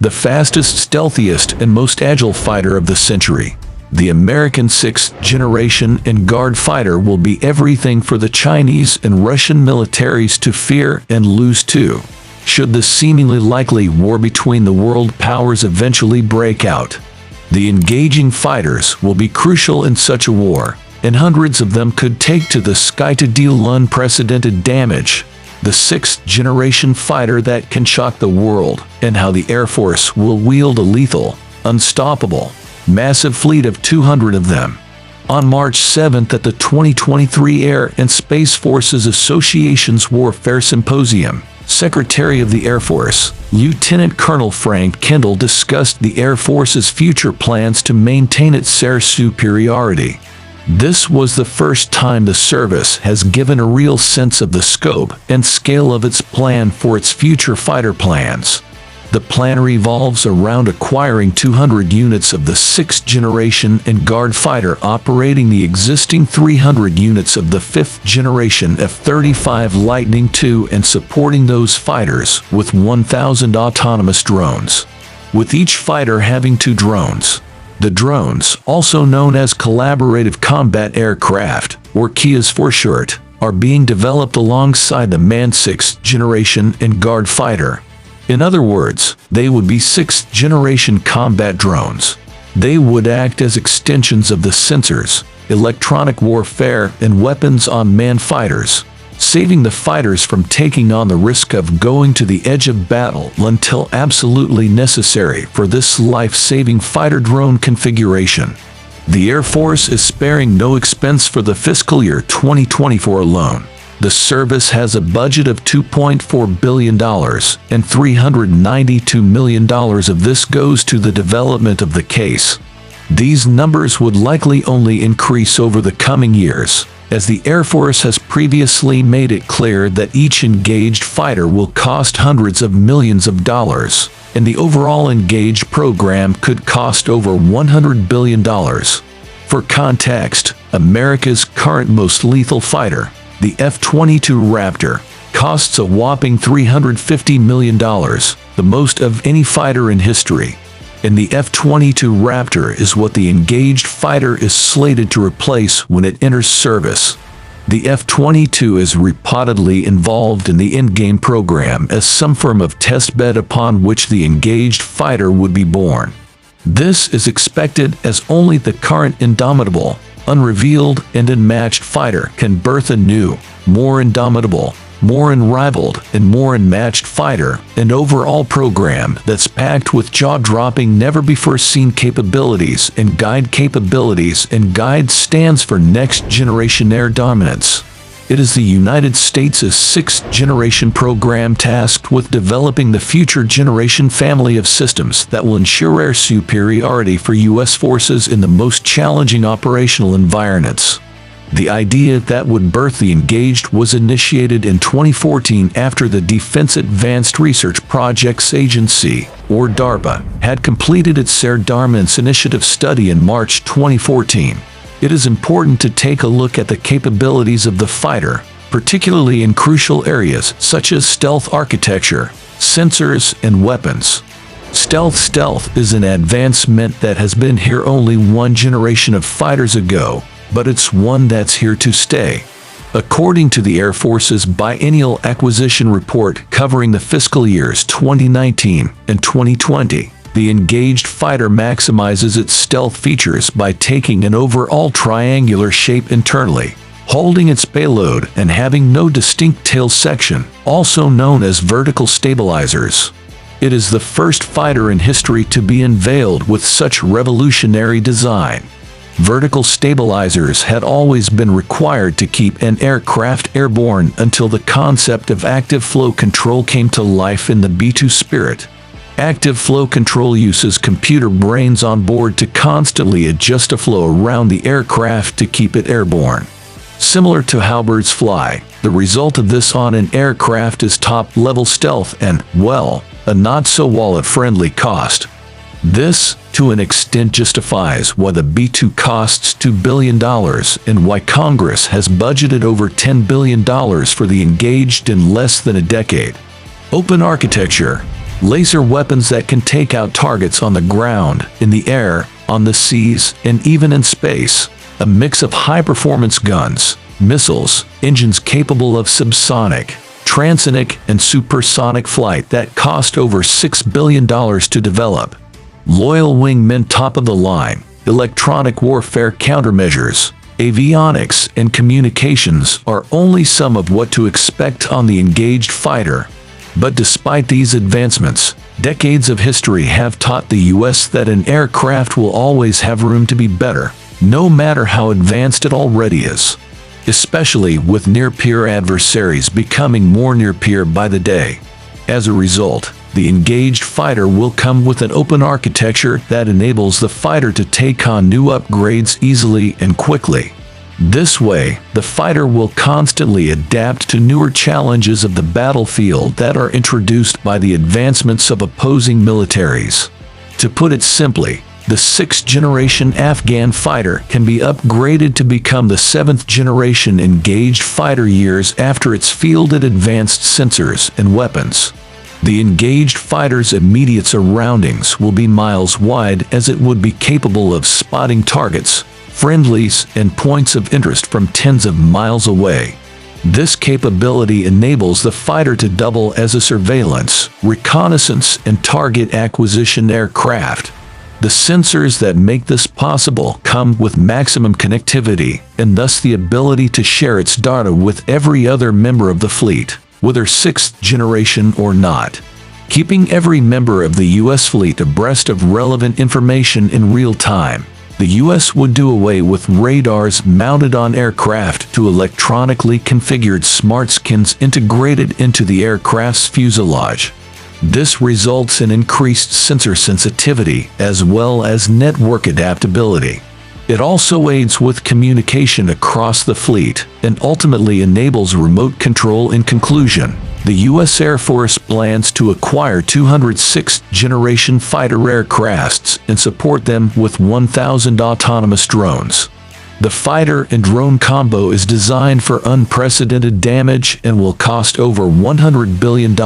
the fastest, stealthiest, and most agile fighter of the century. The American 6th generation and Guard fighter will be everything for the Chinese and Russian militaries to fear and lose to, should the seemingly likely war between the world powers eventually break out. The engaging fighters will be crucial in such a war, and hundreds of them could take to the sky to deal unprecedented damage. The 6th generation fighter that can shock the world, and how the Air Force will wield a lethal, unstoppable, massive fleet of 200 of them. On March 7th at the 2023 Air and Space Forces Association's Warfare Symposium, Secretary of the Air Force, Lieutenant Colonel Frank Kendall discussed the Air Force's future plans to maintain its air superiority. This was the first time the service has given a real sense of the scope and scale of its plan for its future fighter plans. The plan revolves around acquiring 200 units of the 6th generation and Guard fighter, operating the existing 300 units of the 5th generation F-35 Lightning II, and supporting those fighters with 1,000 autonomous drones, with each fighter having 2 drones. The drones, also known as Collaborative Combat Aircraft, or KIAs for short, are being developed alongside the manned 6th generation and Guard fighter. In other words, they would be 6th generation combat drones. They would act as extensions of the sensors, electronic warfare, and weapons on manned fighters, saving the fighters from taking on the risk of going to the edge of battle until absolutely necessary for this life-saving fighter drone configuration. The Air Force is sparing no expense for the fiscal year 2024 alone. The service has a budget of $2.4 billion, and $392 million of this goes to the development of the case. These numbers would likely only increase over the coming years, as the Air Force has previously made it clear that each engaged fighter will cost hundreds of millions of dollars, and the overall engaged program could cost over $100 billion. For context, America's current most lethal fighter, the F-22 Raptor, costs a whopping $350 million, the most of any fighter in history. And the F-22 Raptor is what the engaged fighter is slated to replace when it enters service. The F-22 is reportedly involved in the endgame program as some form of testbed upon which the engaged fighter would be born. This is expected as only the current indomitable, unrevealed, and unmatched fighter can birth a new, more indomitable, more unrivaled, and more unmatched fighter, an overall program that's packed with jaw-dropping, never-before-seen capabilities and guide capabilities, and guide stands for next-generation air dominance. It is the United States' 6th generation program tasked with developing the future generation family of systems that will ensure air superiority for U.S. forces in the most challenging operational environments. The idea that would birth the engaged was initiated in 2014 after the Defense Advanced Research Projects Agency, or DARPA, had completed its Air Dominance Initiative study in March 2014. It is important to take a look at the capabilities of the fighter, particularly in crucial areas such as stealth architecture, sensors, and weapons. Stealth is an advancement that has been here only one generation of fighters ago, but it's one that's here to stay. According to the Air Force's biennial acquisition report covering the fiscal years 2019 and 2020, the engaged fighter maximizes its stealth features by taking an overall triangular shape internally, holding its payload, and having no distinct tail section, also known as vertical stabilizers. It is the first fighter in history to be unveiled with such revolutionary design. Vertical stabilizers had always been required to keep an aircraft airborne until the concept of active flow control came to life in the B-2 Spirit. Active flow control uses computer brains on board to constantly adjust a flow around the aircraft to keep it airborne. Similar to how birds fly, the result of this on an aircraft is top-level stealth and, well, a not-so-wallet-friendly cost. This, to an extent, justifies why the B-2 costs $2 billion and why Congress has budgeted over $10 billion for the engaged in less than a decade. Open architecture. laser weapons that can take out targets on the ground, in the air, on the seas, and even in space, a mix of high-performance guns, missiles, engines capable of subsonic, transonic, and supersonic flight that cost over $6 billion to develop. Loyal wingmen top-of-the-line, electronic warfare countermeasures, avionics, and communications are only some of what to expect on the engaged fighter. But despite these advancements, decades of history have taught the U.S. that an aircraft will always have room to be better, no matter how advanced it already is. Especially with near-peer adversaries becoming more near-peer by the day. As a result, the engaged fighter will come with an open architecture that enables the fighter to take on new upgrades easily and quickly. This way, the fighter will constantly adapt to newer challenges of the battlefield that are introduced by the advancements of opposing militaries. To put it simply, the 6th-generation Afghan fighter can be upgraded to become the 7th-generation engaged fighter years after it's fielded advanced sensors and weapons. The engaged fighter's immediate surroundings will be miles wide, as it would be capable of spotting targets, friendlies, and points of interest from tens of miles away. This capability enables the fighter to double as a surveillance, reconnaissance, and target acquisition aircraft. The sensors that make this possible come with maximum connectivity, and thus the ability to share its data with every other member of the fleet, whether 6th generation or not, keeping every member of the U.S. fleet abreast of relevant information in real time. The U.S. would do away with radars mounted on aircraft to electronically configured smart skins integrated into the aircraft's fuselage. This results in increased sensor sensitivity as well as network adaptability. It also aids with communication across the fleet and ultimately enables remote control. In conclusion, the U.S. Air Force plans to acquire 206th-generation fighter aircrafts and support them with 1,000 autonomous drones. The fighter and drone combo is designed for unprecedented damage and will cost over $100 billion.